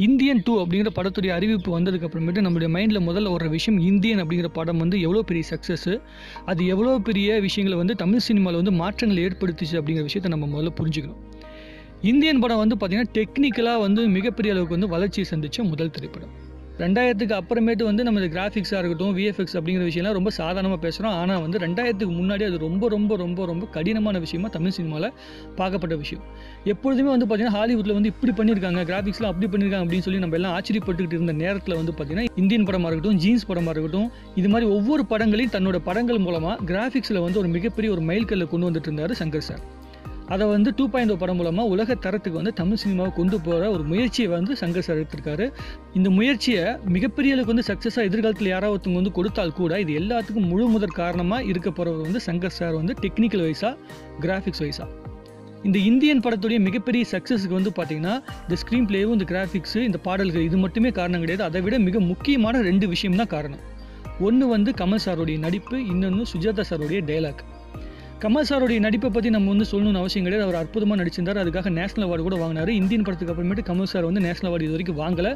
Indian 2 அப்படிங்கிற படத்துடைய அறிவிப்பு வந்ததுக்கு அப்புறமேட்டு நம்மளுடைய மைண்டில் முதல்ல ஒரு விஷயம், இந்தியன் அப்படிங்கிற படம் வந்து எவ்வளோ பெரிய சக்ஸஸ்ஸு, அது எவ்வளோ பெரிய விஷயங்களை வந்து தமிழ் சினிமாவில் வந்து மாற்றங்கள் ஏற்படுத்திச்சு அப்படிங்கிற விஷயத்தை நம்ம முதல்ல புரிஞ்சுக்கணும். இந்தியன் படம் வந்து பார்த்திங்கன்னா டெக்னிக்கலாக வந்து மிகப்பெரிய அளவுக்கு வந்து வளர்ச்சியை சந்தித்த முதல் திரைப்படம். 2000க்கு அப்புறமேட்டு வந்து நம்ம கிராஃபிக்ஸாக இருக்கட்டும், விஎஃப்எக்ஸ் அப்படிங்கிற விஷயம்லாம் ரொம்ப சாதாரணமாக பேசுகிறோம். ஆனால் வந்து 2000க்கு முன்னாடி அது ரொம்ப ரொம்ப ரொம்ப ரொம்ப கடினமான விஷயமா தமிழ் சினிமாவில் பார்க்கப்பட்ட விஷயம். எப்பொழுதுமே வந்து பார்த்திங்கன்னா ஹாலிவுட்டில் வந்து இப்படி பண்ணியிருக்காங்க, கிராஃபிக்ஸ்லாம் அப்படி பண்ணியிருக்காங்க அப்படின்னு சொல்லி நம்ம எல்லாம் ஆச்சரியப்பட்டுக்கிட்டு இருந்த நேரத்தில் வந்து பார்த்திங்கன்னா இந்தியன் படமாக இருக்கட்டும், ஜீன்ஸ் படமாக இருக்கட்டும், இது மாதிரி ஒவ்வொரு படங்களையும் தன்னோட படங்கள் மூலமாக கிராஃபிக்ஸில் வந்து ஒரு மிகப்பெரிய ஒரு மைல்கல்லை கொண்டு வந்துட்டு இருந்தார் சங்கர் சார். அதை வந்து 2.0 படம் மூலமாக உலக தரத்துக்கு வந்து தமிழ் சினிமாவை கொண்டு போகிற ஒரு முயற்சியை வந்து சங்கர் சார் எடுத்திருக்காரு. இந்த முயற்சியை மிகப்பெரிய அளவுக்கு வந்து சக்ஸஸாக எதிர்காலத்தில் யாராவது ஒருத்தவங்க வந்து கொடுத்தால் கூட இது எல்லாத்துக்கும் முழு முதற் காரணமாக இருக்க போகிறவர் வந்து சங்கர் சார் வந்து டெக்னிக்கல் வைஸாக, கிராஃபிக்ஸ் வைஸாக. இந்த இந்தியன் படத்துடைய மிகப்பெரிய சக்ஸஸுக்கு வந்து பார்த்திங்கன்னா இந்த ஸ்க்ரீன் பிளேவும், இந்த கிராஃபிக்ஸு, இந்த பாடல்கள் இது மட்டுமே காரணம் கிடையாது. அதை விட மிக முக்கியமான 2 விஷயம் தான் காரணம். ஒன்று வந்து கமல் சாருடைய நடிப்பு, இன்னொன்று சுஜாதா சாருடைய டைலாக். கமல் சாருடைய நடிப்பை பற்றி நம்ம வந்து சொல்லணும்னு அவசியம் கிடையாது. அவர் அற்புதமாக நடிச்சிருந்தார். அதுக்காக நேஷனல் அவார்டு கூட வாங்கினார். இந்தியன் படத்துக்கு அப்புறமேட்டு கமல் சார் வந்து நேஷனல் அவார்டு இது வரைக்கும் வாங்கலை.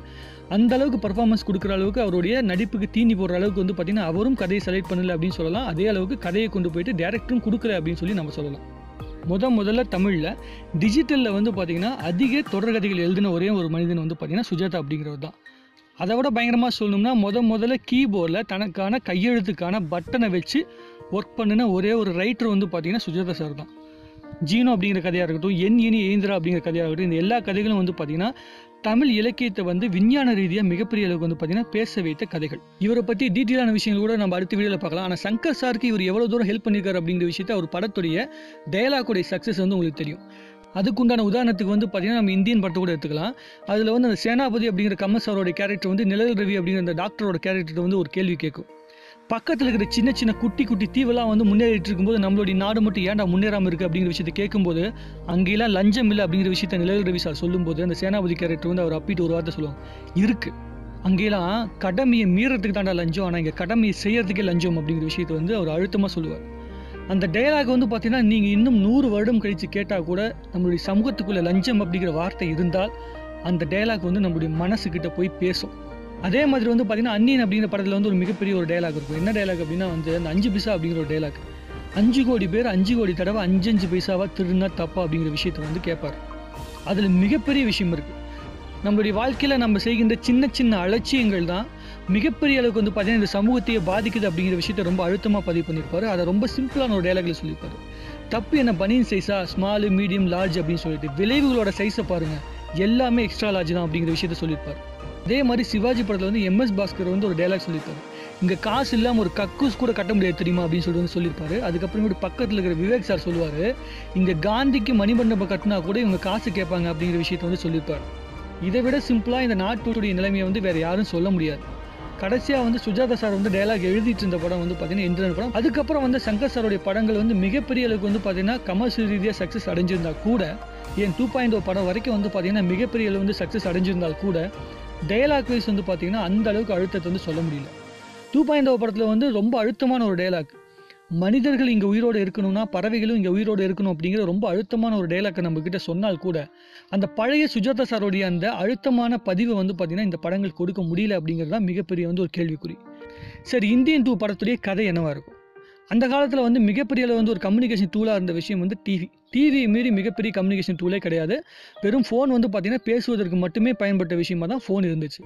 அந்த அளவுக்கு பர்ஃபார்மன்ஸ் கொடுக்குற அளவுக்கு, அவருடைய நடிப்புக்கு தீனி போடுற அளவுக்கு வந்து பார்த்திங்கன்னா அவரும் கதையை செலக்ட் பண்ணல அப்படின்னு சொல்லலாம். அதே அளவுக்கு கதையை கொண்டு போயிட்டு டேரக்டரும் கொடுக்கல அப்படின்னு சொல்லி நம்ம சொல்லலாம். முதல்ல தமிழில் டிஜிட்டலில் வந்து பார்த்திங்கன்னா அதிக தொடர்கதைகள் எழுதின ஒரே ஒரு மனிதன் வந்து பார்த்திங்கன்னா சுஜாதா அப்படிங்கிறவர் தான். அதை விட பயங்கரமாக சொல்லணும்னா முதல்ல கீபோர்டில் தனக்கான கையெழுத்துக்கான பட்டனை வச்சு ஒர்க் பண்ணின ஒரே ஒரு ரைட்டர் வந்து பார்த்திங்கன்னா சுஜாதா சார் தான். ஜீனோ அப்படிங்கிற கதையாக இருக்கட்டும், என் இனி ஏந்திரா அப்படிங்கிற கதையாக இருக்கட்டும், இந்த எல்லா கதைகளும் வந்து பார்த்திங்கன்னா தமிழ் இலக்கியத்தை வந்து விஞ்ஞான ரீதியாக மிகப்பெரிய அளவுக்கு வந்து பார்த்திங்கன்னா பேச வைத்த கதைகள். இவரை பற்றி டீட்டெயிலான விஷயங்கள் கூட நம்ம அடுத்த வீடியோவில் பார்க்கலாம். ஆனால் சங்கர் சாருக்கு இவர் எவ்வளோ தூரம் ஹெல்ப் பண்ணியிருக்காரு அப்படிங்கிற விஷயத்தை அவர் படத்துடைய டயலாக்குடைய சக்ஸஸ் வந்து உங்களுக்கு தெரியும். அதுக்குண்டான உதாரணத்துக்கு வந்து பார்த்திங்கன்னா நம்ம இந்தியன் படத்தை கூட எடுத்துக்கலாம். அதில் வந்து அந்த சேனாபதி அப்படிங்கிற கமல் சாரோட கேரக்டர் வந்து நிழல் ரவி அப்படிங்கிற அந்த டாக்டரோட கேரக்டர் வந்து ஒரு கேள்வி கேட்கும். பக்கத்தில் இருக்கிற சின்ன சின்ன குட்டி தீவெல்லாம் வந்து முன்னேறிட்டு இருக்கும்போது நம்மளுடைய நாடு மட்டும் ஏன்டா முன்னேறாமல் இருக்குது அப்படிங்கிற விஷயத்தை கேட்கும்போது அங்கேலாம் லஞ்சம் இல்லை அப்படிங்கிற விஷயத்தை நிழல் ரவி சார் சொல்லும்போது அந்த சேனாபதி கேரக்டர் வந்து அவர் அப்பிட்டு ஒரு வார்த்தை சொல்லுவாங்க, இருக்குது அங்கேலாம் கடமையை மீறத்துக்கு தாண்டா லஞ்சம், ஆனால் இங்கே கடமையை செய்யறதுக்கே லஞ்சம் அப்படிங்கிற விஷயத்தை வந்து அவர் அழுத்தமாக சொல்லுவார். அந்த டயலாக் வந்து பார்த்தீங்கன்னா நீங்கள் இன்னும் 100 வருடம் கழித்து கேட்டால் கூட நம்மளுடைய சமூகத்துக்குள்ளே லஞ்சம் அப்படிங்கிற வார்த்தை இருந்தால் அந்த டயலாக் வந்து நம்மளுடைய மனசுக்கிட்ட போய் பேசும். அதே மாதிரி வந்து பார்த்திங்கன்னா அன்னியன் அப்படிங்கிற படத்தில் வந்து ஒரு மிகப்பெரிய ஒரு டயலாக் இருக்கும். என்ன டயலாக் அப்படின்னா வந்து அந்த 5 பைசா அப்படிங்கிற ஒரு டயலாக். 5 கோடி பேர் 5 கோடி தடவை 5 பைசாவாக திருடினா தப்பா அப்படிங்கிற விஷயத்தை வந்து கேட்பார். அதில் மிகப்பெரிய விஷயம் இருக்குது. நம்மளுடைய வாழ்க்கையில் நம்ம செய்கின்ற சின்ன சின்ன அலட்சியங்கள் தான் மிகப்பெரிய அளவுக்கு வந்து பார்த்திங்கன்னா இந்த சமூகத்தையே பாதிக்குது அப்படிங்கிற விஷயத்தை ரொம்ப அழுத்தமாக பதிவு பண்ணியிருப்பார். அதை ரொம்ப சிம்பிளான ஒரு டயலாகில் சொல்லியிருப்பார். தப்பு என்ன பனியன் சைஸா, ஸ்மாலு, மீடியம், லார்ஜ் அப்படின்னு சொல்லிட்டு விளைவுகளோட சைஸை பாருங்கள், எல்லாமே எக்ஸ்ட்ரா லார்ஜ் தான் அப்படிங்கிற விஷயத்த சொல்லியிருப்பார். அதே மாதிரி சிவாஜி படத்தில் வந்து MS பாஸ்கர் வந்து ஒரு டயலாக் சொல்லியிருப்பார். இங்கே காசு இல்லாமல் ஒரு கக்கூஸ் கூட கட்ட முடியாது தெரியுமா அப்படின்னு சொல்லிட்டு வந்து சொல்லியிருப்பாரு. அதுக்கப்புறமேட்டு பக்கத்தில் இருக்கிற விவேக் சார் சொல்லுவார், இங்கே காந்திக்கு மணிமண்டபம் கட்டினா கூட இவங்க காசு கேட்பாங்க அப்படிங்கிற விஷயத்த வந்து சொல்லியிருப்பார். இதை விட சிம்பிளாக இந்த நாட்டுடைய நிலைமையை வந்து வேறு யாரும் சொல்ல முடியாது. கடைசியாக வந்து சுஜாதா சார் வந்து டயலாக் எழுதிட்டு இருந்த படம் வந்து பார்த்தீங்கன்னா இந்திரன் படம். அதுக்கப்புறம் வந்து சங்கர் சாருடைய படங்கள் வந்து மிகப்பெரிய அளவுக்கு வந்து பார்த்தீங்கன்னா கமர்ஷியல் ரீதியாக சக்ஸஸ் அடைஞ்சிருந்தா கூட, ஏன் 2.0 படம் வரைக்கும் வந்து பார்த்தீங்கன்னா மிகப்பெரிய அளவு வந்து சக்ஸஸ் அடைஞ்சிருந்தால் கூட டயலாக் வைஸ் வந்து பார்த்தீங்கன்னா அந்த அளவுக்கு அழுத்தத்தை வந்து சொல்ல முடியல. 2.0 படத்தில் வந்து ரொம்ப அழுத்தமான ஒரு டயலாக், மனிதர்கள் இங்கே உயிரோடு இருக்கணும்னா பறவைகளும் இங்கே உயிரோடு இருக்கணும் அப்படிங்கிற ரொம்ப அழுத்தமான ஒரு டயலாக்கை நம்மக்கிட்ட சொன்னால் கூட அந்த பழைய சுஜாதா சாரோடைய அந்த அழுத்தமான பதிவை வந்து பார்த்திங்கன்னா இந்த படங்கள் கொடுக்க முடியல அப்படிங்கிறது தான் மிகப்பெரிய வந்து ஒரு கேள்விக்குறி. சரி, இந்தியன் 2 படத்துடைய கதை என்னவாக இருக்கும்? அந்த காலத்தில் வந்து மிகப்பெரிய அளவு வந்து ஒரு கம்யூனிகேஷன் டூலாக இருந்த விஷயம் வந்து டிவி மீறி மிகப்பெரிய கம்யூனிகேஷன் டூலே கிடையாது. வெறும் ஃபோன் வந்து பார்த்திங்கன்னா பேசுவதற்கு மட்டுமே பயன்பட்ட விஷயமாக தான் ஃபோன் இருந்துச்சு.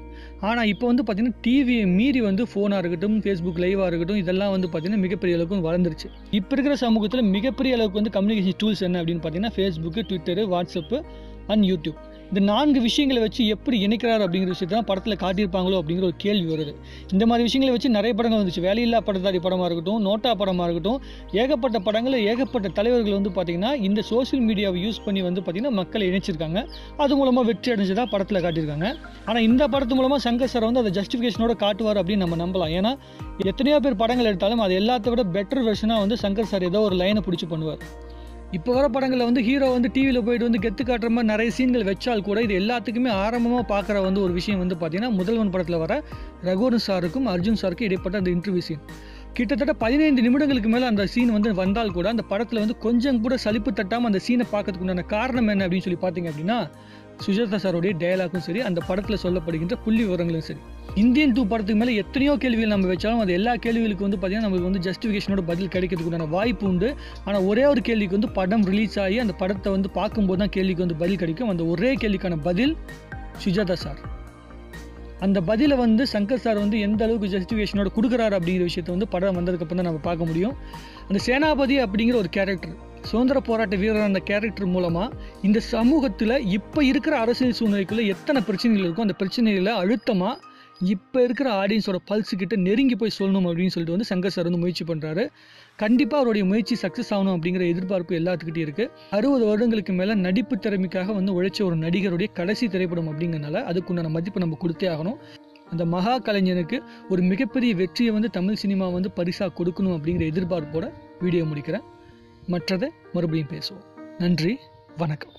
ஆனால் இப்போ வந்து பார்த்திங்கன்னா டிவியை மீறி வந்து ஃபோனாக இருக்கட்டும், ஃபேஸ்புக் லைவாக இருக்கட்டும், இதெல்லாம் வந்து பார்த்திங்கன்னா மிகப்பெரிய அளவுக்கு வளர்ந்துருச்சு. இப்போ இருக்கிற சமூகத்தில் மிகப்பெரிய அளவுக்கு வந்து கம்யூனிகேஷன் டூல்ஸ் என்ன அப்படின்னு பார்த்திங்கன்னா Facebook, Twitter, WhatsApp and YouTube. இந்த 4 விஷயங்களை வச்சு எப்படி இணைக்கிறார் அப்படிங்கிற விஷயத்தை தான் படத்தில் காட்டியிருப்பாங்களோ அப்படிங்கிற ஒரு கேள்வி வருது. இந்த மாதிரி விஷயங்களை வச்சு நிறைய படங்கள் வந்துச்சு. வேலையில்லா பட்டதாரி படமாக இருக்கட்டும், நோட்டா படமாக இருக்கட்டும், ஏகப்பட்ட படங்கள், ஏகப்பட்ட தலைவர்கள் வந்து பார்த்திங்கன்னா இந்த சோஷியல் மீடியாவை யூஸ் பண்ணி வந்து பார்த்திங்கன்னா மக்களை இணைச்சிருக்காங்க. அது மூலமாக வெற்றி அடைஞ்சதாக படத்தில் காட்டியிருக்காங்க. ஆனால் இந்த படத்து மூலமாக சங்கர் சார் வந்து அதை ஜஸ்டிஃபிகேஷனோட காட்டுவார் அப்படின்னு நம்ம நம்பலாம். ஏன்னா எத்தனையோ பேர் படங்கள் எடுத்தாலும் அது எல்லாத்த விட பெட்டர் வெர்ஷனாக வந்து சங்கர் சார் ஏதோ ஒரு லைனை பிடிச்சி பண்ணுவார். இப்போ வர படங்களில் வந்து ஹீரோ வந்து டிவியில் போயிட்டு வந்து கெத்து காட்டுற மாதிரி நிறைய சீன்கள் வச்சால் கூட இது எல்லாத்துக்குமே ஆரம்பமாக பார்க்குற வந்து ஒரு விஷயம் வந்து பார்த்திங்கன்னா முதல்வன் படத்தில் வர ரகுவரன் சாருக்கும் அர்ஜுன் சாருக்கும் இடைப்பட்ட அந்த இன்டர்வியூ சீன். கிட்டத்தட்ட 15 நிமிடங்களுக்கு மேலே அந்த சீன் வந்து வந்தால் கூட அந்த படத்தில் வந்து கொஞ்சம் கூட சலிப்பு தட்டாமல் அந்த சீனை பார்க்கறதுக்கு உண்டான காரணம் என்ன அப்படின்னு சொல்லி பார்த்தீங்க அப்படின்னா சுஜாதா சாருடைய டயலாக்கும் சரி, அந்த படத்தில் சொல்லப்படுகின்ற புள்ளி விவரங்களும் சரி. இந்தியன் 2 படத்துக்கு மேலே எத்தனையோ கேள்விகள் நம்ம வச்சாலும் அது எல்லா கேள்விகளுக்கு வந்து பார்த்தீங்கன்னா நம்மளுக்கு வந்து ஜஸ்டிஃபிகேஷனோட பதில் கிடைக்கிறதுக்குண்டான வாய்ப்பு உண்டு. ஆனால் ஒரே ஒரு கேள்விக்கு வந்து படம் ரிலீஸ் ஆகி அந்த படத்தை வந்து பார்க்கும்போது தான் கேள்விக்கு வந்து பதில் கிடைக்கும். அந்த ஒரே கேள்விக்கான பதில் சுஜாதா சார். அந்த பதிலை வந்து சங்கர் சார் வந்து எந்த அளவுக்கு ஜஸ்டிஃபிகேஷனோட கொடுக்குறாரு அப்படிங்கிற விஷயத்தை வந்து படம் வந்ததுக்கப்புறம் தான் நம்ம பார்க்க முடியும். அந்த சேனாபதி அப்படிங்கிற ஒரு கேரக்டர், சுதந்திர போராட்ட வீரர், அந்த கேரக்டர் மூலமாக இந்த சமூகத்தில் இப்போ இருக்கிற அரசியல் சூழ்நிலைக்குள்ளே எத்தனை பிரச்சனைகள் இருக்கும், அந்த பிரச்சனைகளை அழுத்தமாக இப்போ இருக்கிற ஆடியன்ஸோட பல்ஸுக்கிட்ட நெருங்கி போய் சொல்லணும் அப்படின்னு சொல்லிட்டு வந்து சங்கர் சார் வந்து முயற்சி பண்ணுறாரு. கண்டிப்பாக அவருடைய முயற்சி சக்ஸஸ் ஆகணும் அப்படிங்கிற எதிர்பார்ப்பு எல்லாத்துக்கிட்டே இருக்குது. 60 வருடங்களுக்கு மேலே நடிப்பு திறமைக்காக வந்து உழைச்ச ஒரு நடிகருடைய கடைசி திரைப்படம் அப்படிங்கிறனால அதுக்குண்டான மதிப்பு நம்ம கொடுத்தே ஆகணும். அந்த மகா கலைஞனுக்கு ஒரு மிகப்பெரிய வெற்றியை வந்து தமிழ் சினிமா வந்து பரிசாக கொடுக்கணும் அப்படிங்கிற எதிர்பார்ப்போட வீடியோ முடிக்கிறேன். மற்றதை மறுபடியும் பேசுவோம். நன்றி, வணக்கம்.